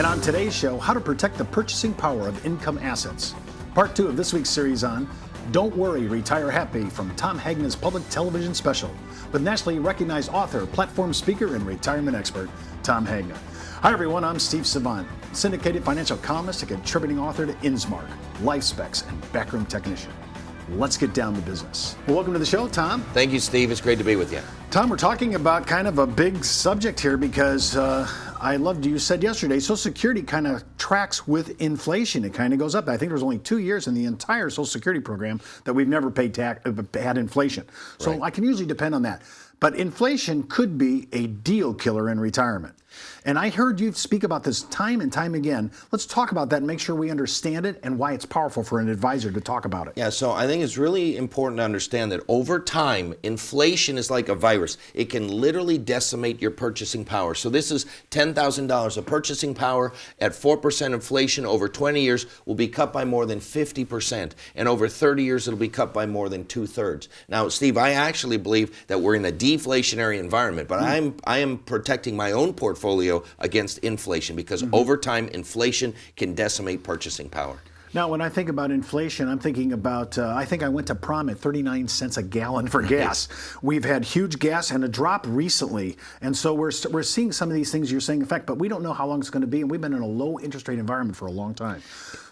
And on today's show, how to protect the purchasing power of income assets. Part 2 of this week's series on Don't Worry, Retire Happy from Tom Hagner's public television special with nationally recognized author, platform speaker, and retirement expert, Tom Hagner. Hi everyone, I'm Steve Savant, syndicated financial columnist and contributing author to InsMark, Life Specs, and Backroom Technician. Let's get down to business. Well, welcome to the show, Tom. Thank you, Steve. It's great to be with you. Tom, we're talking about kind of a big subject here because I loved you said yesterday, Social Security kind of tracks with inflation. It kind of goes up. I think there was only 2 years in the entire Social Security program that we've never had inflation. So right. I can usually depend on that. But inflation could be a deal killer in retirement. And I heard you speak about this time and time again. Let's talk about that and make sure we understand it and why it's powerful for an advisor to talk about it. Yeah, so I think it's really important to understand that over time, inflation is like a virus. It can literally decimate your purchasing power. So this is $10,000 of purchasing power at 4% inflation over 20 years will be cut by more than 50%. And over 30 years, it'll be cut by more than 2/3. Now, Steve, I actually believe that we're in a deflationary environment, but I am protecting my own portfolio against inflation because over time, inflation can decimate purchasing power. Now, when I think about inflation, I'm thinking about, I think I went to prom at 39 cents a gallon for gas. We've had huge gas and a drop recently. And so we're seeing some of these things you're saying affect, but we don't know how long it's going to be. And we've been in a low interest rate environment for a long time.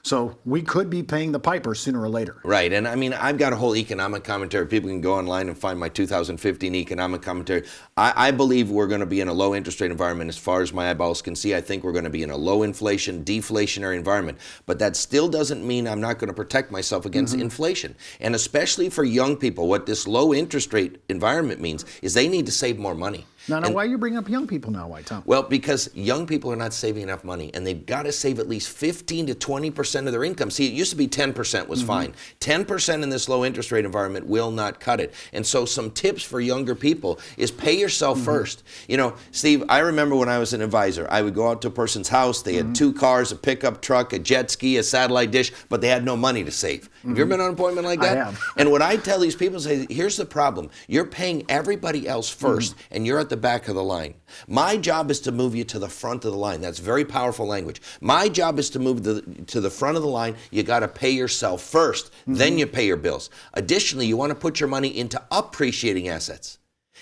So we could be paying the piper sooner or later. Right. And I mean, I've got a whole economic commentary. People can go online and find my 2015 economic commentary. I believe we're going to be in a low interest rate environment as far as my eyeballs can see. I think we're going to be in a low inflation, deflationary environment. But that still doesn't mean I'm not going to protect myself against inflation. And especially for young people, what this low interest rate environment means is they need to save more money. Now, why you bring up young people now? Why, Tom? Well, because young people are not saving enough money, and they've got to save at least 15 to 20% of their income. See, it used to be 10% was fine. 10% in this low interest rate environment will not cut it. And so some tips for younger people is pay yourself first. You know, Steve, I remember when I was an advisor, I would go out to a person's house. They had 2 cars, a pickup truck, a jet ski, a satellite dish, but they had no money to save. Have you ever been on an appointment like that? I have. And what I tell these people is, here's the problem. You're paying everybody else first, and you're at the back of the line. My job is to move you to the front of the line. That's very powerful language. My job is to move to the front of the line. You got to pay yourself first, then you pay your bills. Additionally, you want to put your money into appreciating assets.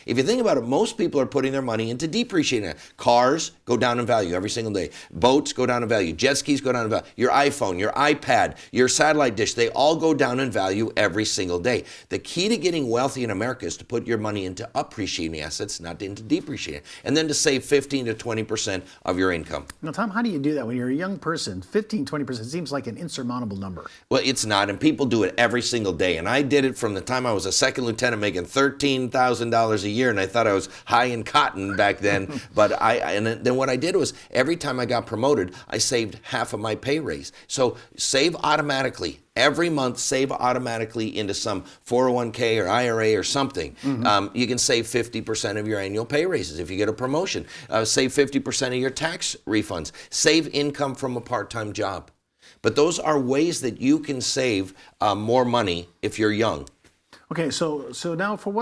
If you think about it, most people are putting their money into depreciating. Cars go down in value every single day. Boats go down in value. Jet skis go down in value. Your iPhone, your iPad, your satellite dish, they all go down in value every single day. The key to getting wealthy in America is to put your money into appreciating assets, not into depreciating. And then to save 15 to 20% of your income. Now, Tom, how do you do that when you're a young person? 15, 20% seems like an insurmountable number. Well, it's not, and people do it every single day. And I did it from the time I was a second lieutenant making $13,000 a year, and I thought I was high in cotton back then. But then what I did was every time I got promoted, I saved half of my pay raise. So save automatically. Every month, save automatically into some 401k or IRA or something. You can save 50% of your annual pay raises if you get a promotion. Save 50% of your tax refunds. Save income from a part-time job. But those are ways that you can save more money if you're young. Okay, so now for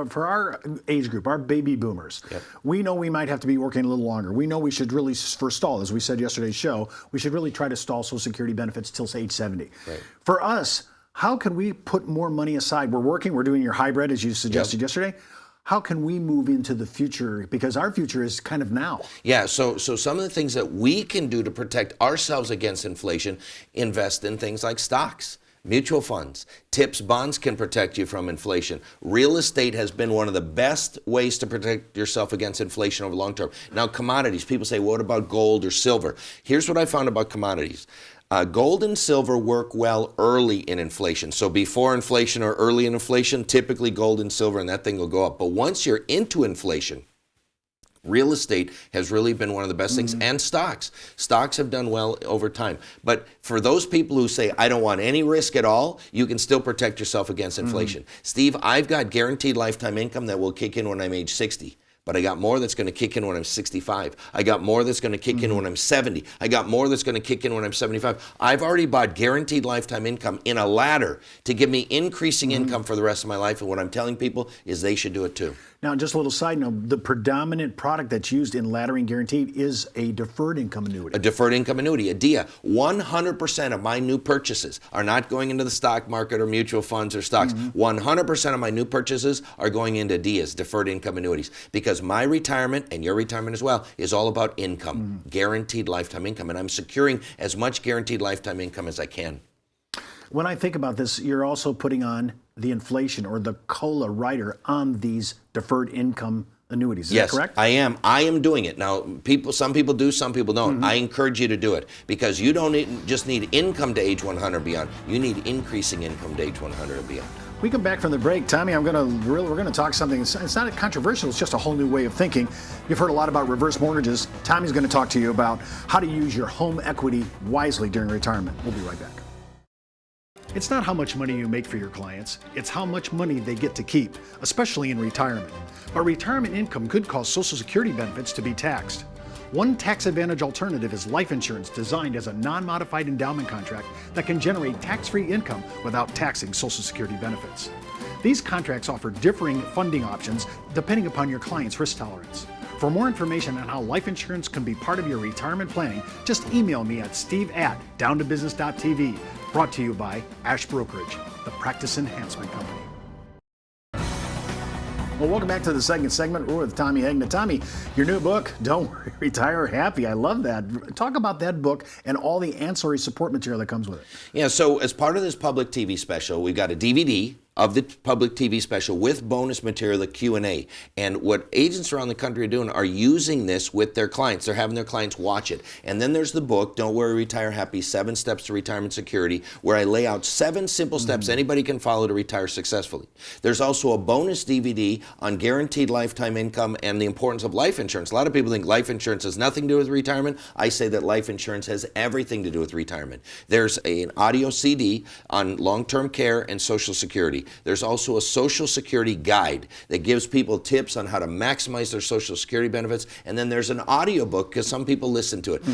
for our age group, our baby boomers, we know we might have to be working a little longer. We know we should really, for stall, as we said yesterday's show, we should really try to stall Social Security benefits till age 70. Right. For us, how can we put more money aside? We're working, we're doing your hybrid, as you suggested yesterday. How can we move into the future? Because our future is kind of now. Yeah, so some of the things that we can do to protect ourselves against inflation, invest in things like stocks. Mutual funds, tips, bonds can protect you from inflation. Real estate has been one of the best ways to protect yourself against inflation over the long term. Now, commodities, people say, what about gold or silver? Here's what I found about commodities. Gold and silver work well early in inflation. So before inflation or early in inflation, typically gold and silver and that thing will go up. But once you're into inflation, real estate has really been one of the best things, and stocks. Stocks have done well over time. But for those people who say, I don't want any risk at all, you can still protect yourself against inflation. Steve, I've got guaranteed lifetime income that will kick in when I'm age 60. But I got more that's going to kick in when I'm 65. I got more that's going to kick in when I'm 70. I got more that's going to kick in when I'm 75. I've already bought guaranteed lifetime income in a ladder to give me increasing income for the rest of my life. And what I'm telling people is they should do it too. Now, just a little side note, the predominant product that's used in laddering guaranteed is a deferred income annuity. A deferred income annuity, a DIA. 100% of my new purchases are not going into the stock market or mutual funds or stocks. 100% of my new purchases are going into DIAs, deferred income annuities, because my retirement, and your retirement as well, is all about income, guaranteed lifetime income, and I'm securing as much guaranteed lifetime income as I can. When I think about this, you're also putting on the inflation or the COLA rider on these deferred income annuities. Is that correct? I am. I am doing it. Now, some people do, some people don't. I encourage you to do it because you don't just need income to age 100 beyond. You need increasing income to age 100 and beyond. We come back from the break, Tommy. We're going to talk something. It's not controversial. It's just a whole new way of thinking. You've heard a lot about reverse mortgages. Tommy's going to talk to you about how to use your home equity wisely during retirement. We'll be right back. It's not how much money you make for your clients, it's how much money they get to keep, especially in retirement. But retirement income could cause Social Security benefits to be taxed. One tax advantage alternative is life insurance designed as a non-modified endowment contract that can generate tax-free income without taxing Social Security benefits. These contracts offer differing funding options depending upon your client's risk tolerance. For more information on how life insurance can be part of your retirement planning, just email me at steve@downtobusiness.tv. Brought to you by Ash Brokerage, the practice enhancement company. Well, welcome back to the second segment. We're with Tommy Hegna. Tommy, your new book, Don't Worry, Retire Happy. I love that. Talk about that book and all the ancillary support material that comes with it. Yeah, so as part of this public TV special, we've got a DVD of the public TV special with bonus material, the Q&A. And what agents around the country are doing are using this with their clients. They're having their clients watch it. And then there's the book, Don't Worry, Retire Happy, 7 Steps to Retirement Security, where I lay out 7 simple steps anybody can follow to retire successfully. There's also a bonus DVD on guaranteed lifetime income and the importance of life insurance. A lot of people think life insurance has nothing to do with retirement. I say that life insurance has everything to do with retirement. There's an audio CD on long-term care and Social Security. There's also a Social Security guide that gives people tips on how to maximize their Social Security benefits. And then there's an audio book because some people listen to it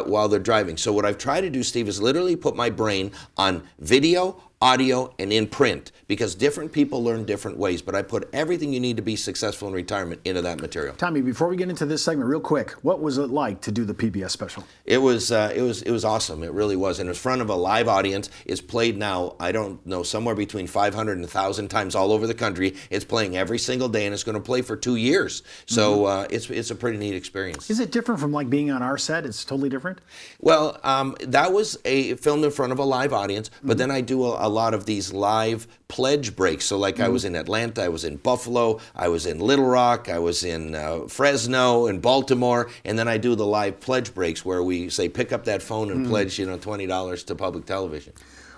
while they're driving. So what I've tried to do, Steve, is literally put my brain on video, audio, and in print because different people learn different ways. But I put everything you need to be successful in retirement into that material. Tommy, before we get into this segment, real quick, what was it like to do the PBS special? It was awesome. It really was. And in front of a live audience. It's played now, I don't know, somewhere between 500 and 1,000 times all over the country. It's playing every single day, and it's going to play for 2 years. So it's a pretty neat experience. Is it different from like being on our set? It's totally different? Well, that was filmed in front of a live audience, but then I do a lot of these live pledge breaks. So like I was in Atlanta, I was in Buffalo, I was in Little Rock, I was in Fresno and Baltimore, and then I do the live pledge breaks where we say pick up that phone and pledge $20 to public television.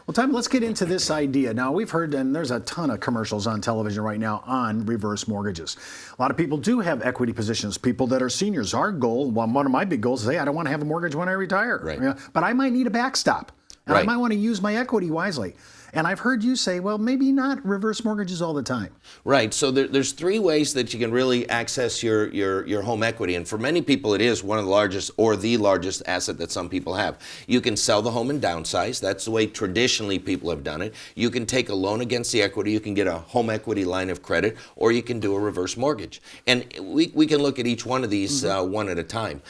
Well, Tommy, let's get into this idea. Now, we've heard, and there's a ton of commercials on television right now on reverse mortgages. A lot of people do have equity positions, people that are seniors. Our goal, one of my big goals is, hey, I don't want to have a mortgage when I retire. Right. But I might need a backstop. And I might want to use my equity wisely. And I've heard you say, well, maybe not reverse mortgages all the time. Right. So there's 3 ways that you can really access your home equity. And for many people, it is one of the largest or the largest asset that some people have. You can sell the home and downsize. That's the way traditionally people have done it. You can take a loan against the equity. You can get a home equity line of credit, or you can do a reverse mortgage. And we can look at each one of these one at a time.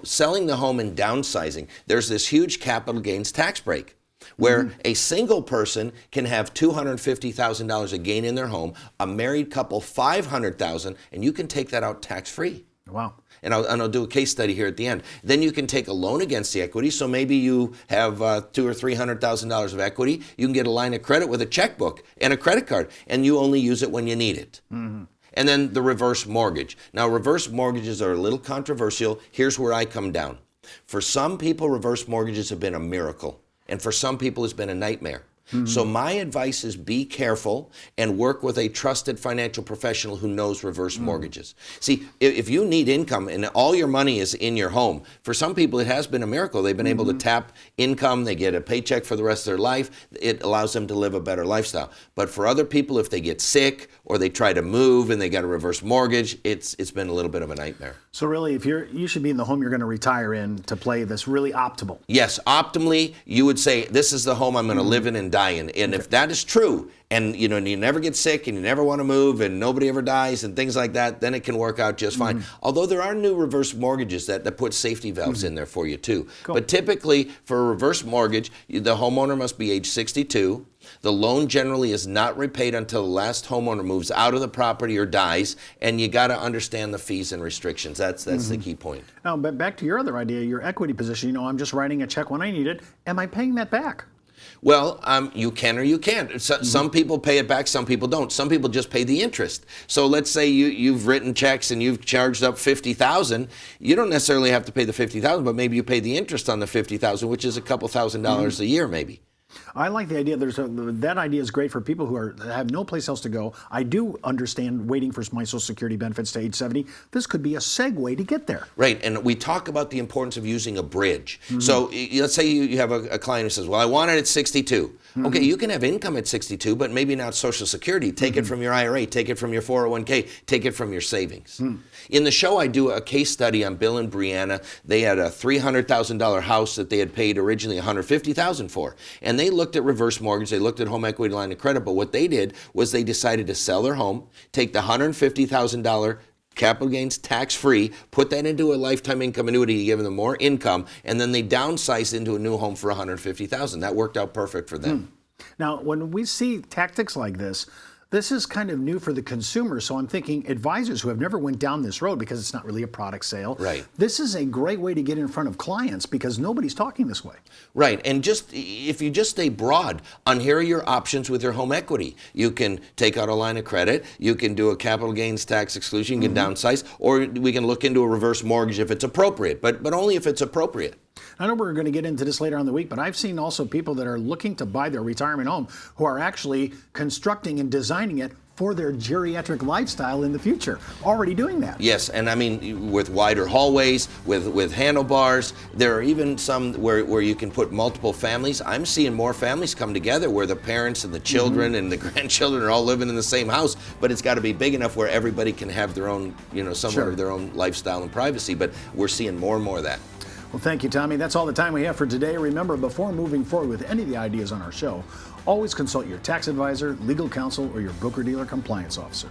Selling the home and downsizing, there's this huge capital gains tax break, where a single person can have $250,000 a gain in their home, a married couple $500,000, and you can take that out tax-free. Wow. And I'll do a case study here at the end. Then you can take a loan against the equity. So maybe you have $200,000 or $300,000 of equity. You can get a line of credit with a checkbook and a credit card, and you only use it when you need it. And then the reverse mortgage. Now, reverse mortgages are a little controversial. Here's where I come down. For some people, reverse mortgages have been a miracle. And for some people, it's been a nightmare. So my advice is be careful and work with a trusted financial professional who knows reverse mortgages. See, if you need income and all your money is in your home, for some people it has been a miracle. They've been able to tap income, they get a paycheck for the rest of their life. It allows them to live a better lifestyle. But for other people, if they get sick or they try to move and they got a reverse mortgage, it's been a little bit of a nightmare. So really, if you should be in the home you're going to retire in to play this really optimal. Yes, optimally, you would say, this is the home I'm going to live in and die in. And if that is true, and you never get sick and you never want to move and nobody ever dies and things like that, then it can work out just fine. Although there are new reverse mortgages that put safety valves in there for you too. Cool. But typically for a reverse mortgage, the homeowner must be age 62. The loan generally is not repaid until the last homeowner moves out of the property or dies, and you got to understand the fees and restrictions. That's the key point. Now, but back to your other idea, your equity position. I'm just writing a check when I need it. Am I paying that back? Well, you can or you can't. Some people pay it back, some people don't. Some people just pay the interest. So let's say you've written checks and you've charged up $50,000. You don't necessarily have to pay the $50,000, but maybe you pay the interest on the $50,000, which is a couple $1,000s a year, maybe. I like the idea. That idea is great for people who have no place else to go. I do understand waiting for my Social Security benefits to age 70. This could be a segue to get there. Right, and we talk about the importance of using a bridge. So let's say you have a client who says, well, I want it at 62. Okay, you can have income at 62, but maybe not Social Security. Take it from your IRA, take it from your 401k, take it from your savings. In the show, I do a case study on Bill and Brianna. They had a $300,000 house that they had paid originally $150,000 for. And they looked at reverse mortgage, they looked at home equity line of credit, but what they did was they decided to sell their home, take the $150,000 capital gains tax-free, put that into a lifetime income annuity to give them more income, and then they downsized into a new home for $150,000. That worked out perfect for them. Now, when we see tactics like this is kind of new for the consumer. So I'm thinking advisors who have never went down this road because it's not really a product sale. Right. This is a great way to get in front of clients because nobody's talking this way. Right, and if you just stay broad on here are your options with your home equity. You can take out a line of credit, you can do a capital gains tax exclusion, you can downsize, or we can look into a reverse mortgage if it's appropriate, but only if it's appropriate. I know we're going to get into this later on in the week, but I've seen also people that are looking to buy their retirement home who are actually constructing and designing it for their geriatric lifestyle in the future. Already doing that. Yes, and I mean with wider hallways, with handlebars. There are even some where you can put multiple families. I'm seeing more families come together where the parents and the children and the grandchildren are all living in the same house, but it's got to be big enough where everybody can have their own, somewhat of their own lifestyle and privacy, but we're seeing more and more of that. Well, thank you, Tommy. That's all the time we have for today. Remember, before moving forward with any of the ideas on our show, always consult your tax advisor, legal counsel, or your broker-dealer compliance officer.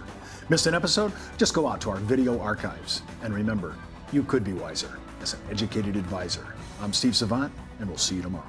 Missed an episode? Just go out to our video archives. And remember, you could be wiser as an educated advisor. I'm Steve Savant, and we'll see you tomorrow.